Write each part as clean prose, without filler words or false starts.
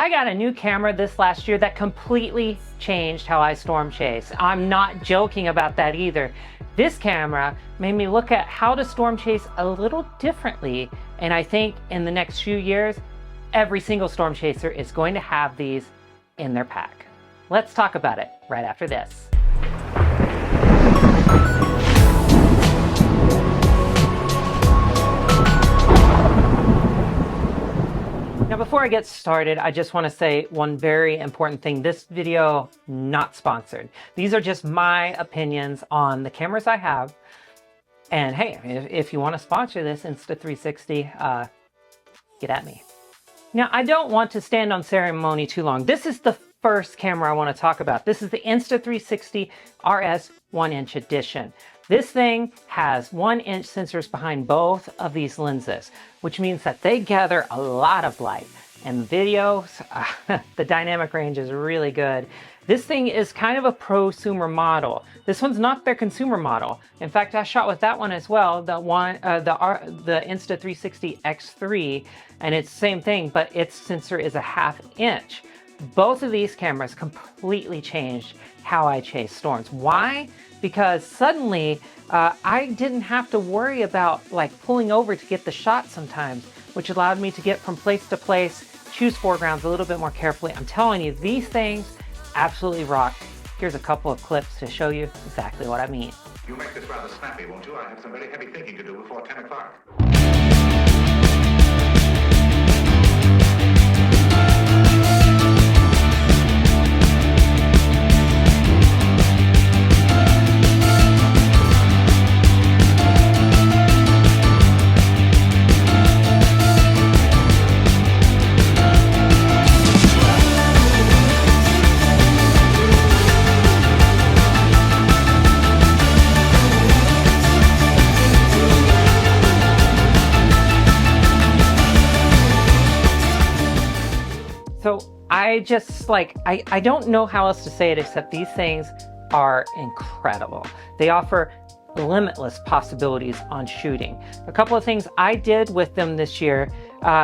I got a new camera this last year that completely changed how I storm chase. I'm not joking about that either. This camera made me look at how to storm chase a little differently, and I think in the next few years, every single storm chaser is going to have these in their pack. Let's talk about it right after this. Now, before I get started, I just want to say one very important thing. This video, not sponsored. These are just my opinions on the cameras I have. And hey, if you want to sponsor this Insta360, get at me. Now, I don't want to stand on ceremony too long. This is the first camera I want to talk about. This is the Insta360 RS 1-inch edition. This thing has 1-inch sensors behind both of these lenses, which means that they gather a lot of light. And videos, the dynamic range is really good. This thing is kind of a prosumer model. This one's not their consumer model. In fact, I shot with that one as well, the Insta360 X3, and it's the same thing, but its sensor is a 1/2 inch. Both of these cameras completely changed how I chase storms. Why? Because suddenly I didn't have to worry about like pulling over to get the shot sometimes, which allowed me to get from place to place, choose foregrounds a little bit more carefully. I'm telling you, these things absolutely rock. Here's a couple of clips to show you exactly what I mean. You'll make this rather snappy, won't you? I have some very heavy thinking to do before 10 o'clock. So I just I don't know how else to say it except these things are incredible. They offer limitless possibilities on shooting. A couple of things I did with them this year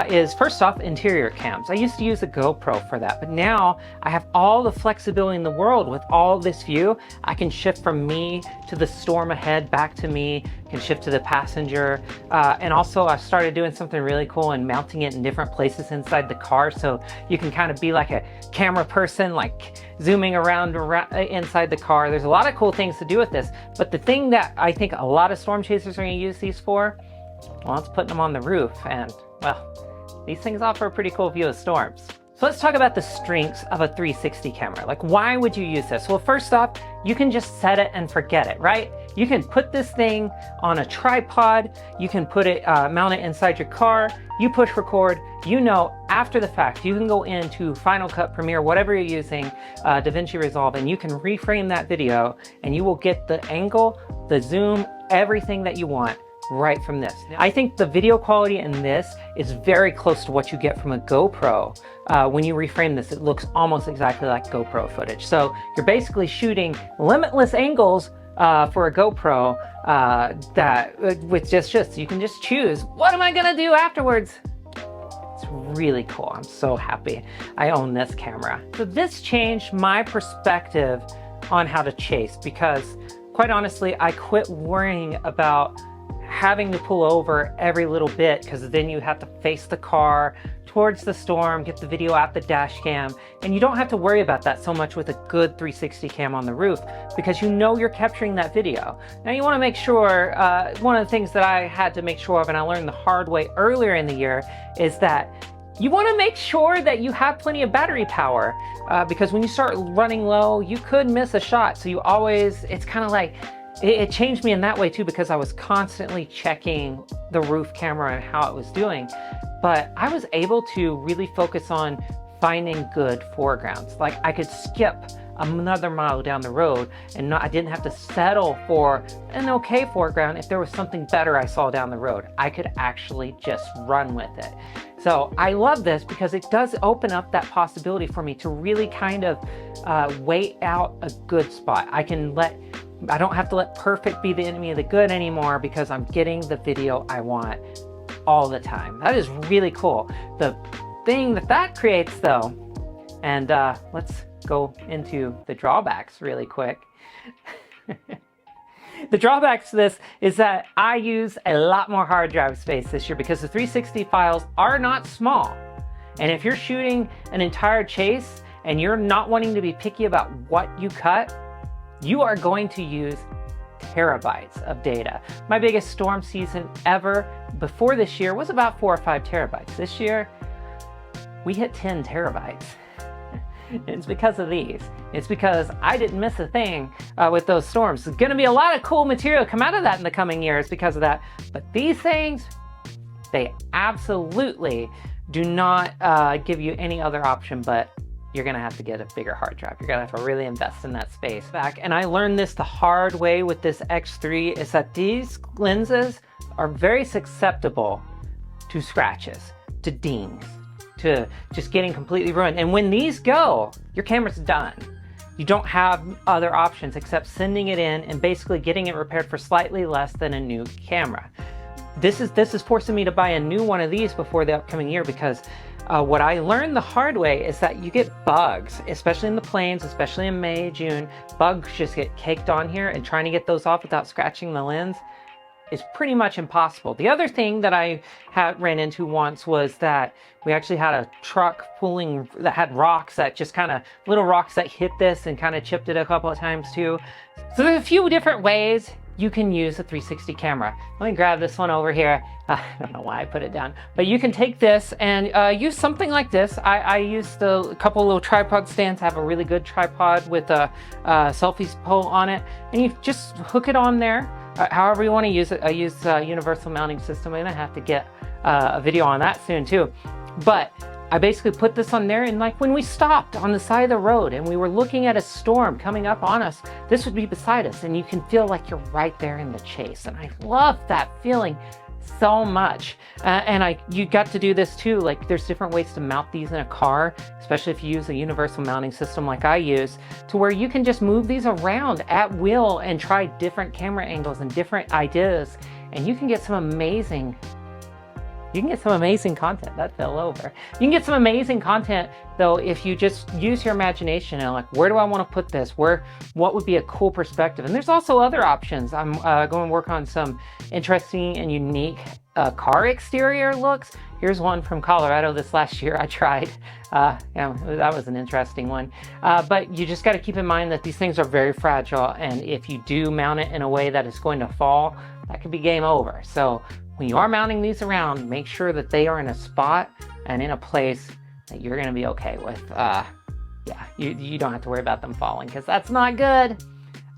is first off, interior cams. I used to use a GoPro for that, but now I have all the flexibility in the world with all this view. I can shift from me to the storm ahead, back to me, can shift to the passenger. And also I started doing something really cool and mounting it in different places inside the car. So you can kind of be like a camera person, like zooming around inside the car. There's a lot of cool things to do with this. But the thing that I think a lot of storm chasers are gonna use these for, well, it's putting them on the roof. And well, these things offer a pretty cool view of storms. So let's talk about the strengths of a 360 camera. Like, why would you use this? Well, first off, you can just set it and forget it, right? You can put this thing on a tripod. You can put it, mount it inside your car. You push record. You know, after the fact, you can go into Final Cut, Premiere, whatever you're using, DaVinci Resolve, and you can reframe that video, and you will get the angle, the zoom, everything that you want right from this. I think the video quality in this is very close to what you get from a GoPro. When you reframe this, it looks almost exactly like GoPro footage. So you're basically shooting limitless angles for a GoPro with just you can just choose, what am I gonna do afterwards? It's really cool. I'm so happy I own this camera. So this changed my perspective on how to chase, because quite honestly, I quit worrying about having to pull over every little bit, because then you have to face the car towards the storm, get the video out the dash cam, and you don't have to worry about that so much with a good 360 cam on the roof, because you know you're capturing that video. Now you want to make sure, one of the things that I had to make sure of, and I learned the hard way earlier in the year, is that you want to make sure that you have plenty of battery power, because when you start running low, you could miss a shot. So you always, it's kind of like, it changed me in that way too, because I was constantly checking the roof camera and how it was doing. But I was able to really focus on finding good foregrounds. Like, I could skip another mile down the road and I didn't have to settle for an okay foreground. If there was something better I saw down the road, I could actually just run with it. So I love this because it does open up that possibility for me to really kind of wait out a good spot. I don't have to let perfect be the enemy of the good anymore, because I'm getting the video I want all the time. That is really cool. The thing that creates though, And let's go into the drawbacks really quick. The drawbacks to this is that I use a lot more hard drive space this year because the 360 files are not small. And if you're shooting an entire chase and you're not wanting to be picky about what you cut, you are going to use terabytes of data. My biggest storm season ever before this year was about 4 or 5 terabytes. This year, we hit 10 terabytes. It's because of these. It's because I didn't miss a thing with those storms. There's going to be a lot of cool material come out of that in the coming years because of that. But these things, they absolutely do not give you any other option, but you're going to have to get a bigger hard drive. You're going to have to really invest in that space. And I learned this the hard way with this X3 is that these lenses are very susceptible to scratches, to dings, to just getting completely ruined. And when these go, your camera's done. You don't have other options except sending it in and basically getting it repaired for slightly less than a new camera. This is forcing me to buy a new one of these before the upcoming year because what I learned the hard way is that you get bugs, especially in the planes, especially in May, June. Bugs just get caked on here, and trying to get those off without scratching the lens is pretty much impossible. The other thing that I ran into once was that we actually had a truck pulling that had rocks that just kind of, little rocks that hit this and kind of chipped it a couple of times too. So there's a few different ways you can use a 360 camera. Let me grab this one over here. I don't know why I put it down, but you can take this and use something like this. I used a couple little tripod stands. I have a really good tripod with a selfie pole on it, and you just hook it on there. However you want to use it. I use a universal mounting system. I'm gonna have to get a video on that soon too. But I basically put this on there, and like when we stopped on the side of the road and we were looking at a storm coming up on us, this would be beside us and you can feel like you're right there in the chase. And I love that feeling so much. You got to do this too. Like there's different ways to mount these in a car, especially if you use a universal mounting system like I use, to where you can just move these around at will and try different camera angles and different ideas. And you can get some amazing content. That fell over. You can get some amazing content though if you just use your imagination and like, where do I want to put this? What would be a cool perspective? And there's also other options. I'm going to work on some interesting and unique car exterior looks. Here's one from Colorado this last year I tried. That was an interesting one. But you just got to keep in mind that these things are very fragile, and if you do mount it in a way that is going to fall, that could be game over. So when you are mounting these around, make sure that they are in a spot and in a place that you're going to be okay with. You don't have to worry about them falling, because that's not good.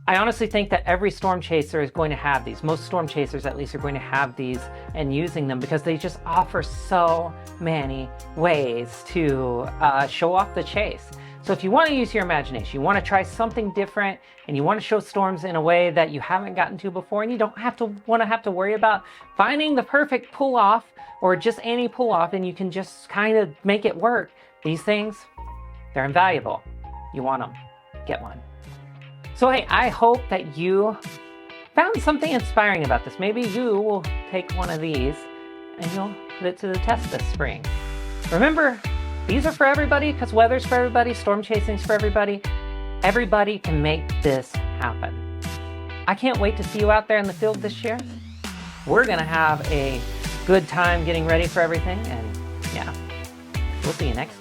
I honestly think that every storm chaser is going to have these. Most storm chasers, at least, are going to have these and using them because they just offer so many ways to show off the chase. So if you want to use your imagination, you want to try something different, and you want to show storms in a way that you haven't gotten to before, and you don't have to worry about finding the perfect pull-off or just any pull-off, and you can just kind of make it work. These things, they're invaluable. You want them, get one. So hey, I hope that you found something inspiring about this. Maybe you will take one of these and you'll put it to the test this spring. Remember, these are for everybody, because weather's for everybody, storm chasing's for everybody. Everybody can make this happen. I can't wait to see you out there in the field this year. We're gonna have a good time getting ready for everything, and yeah, we'll see you next time.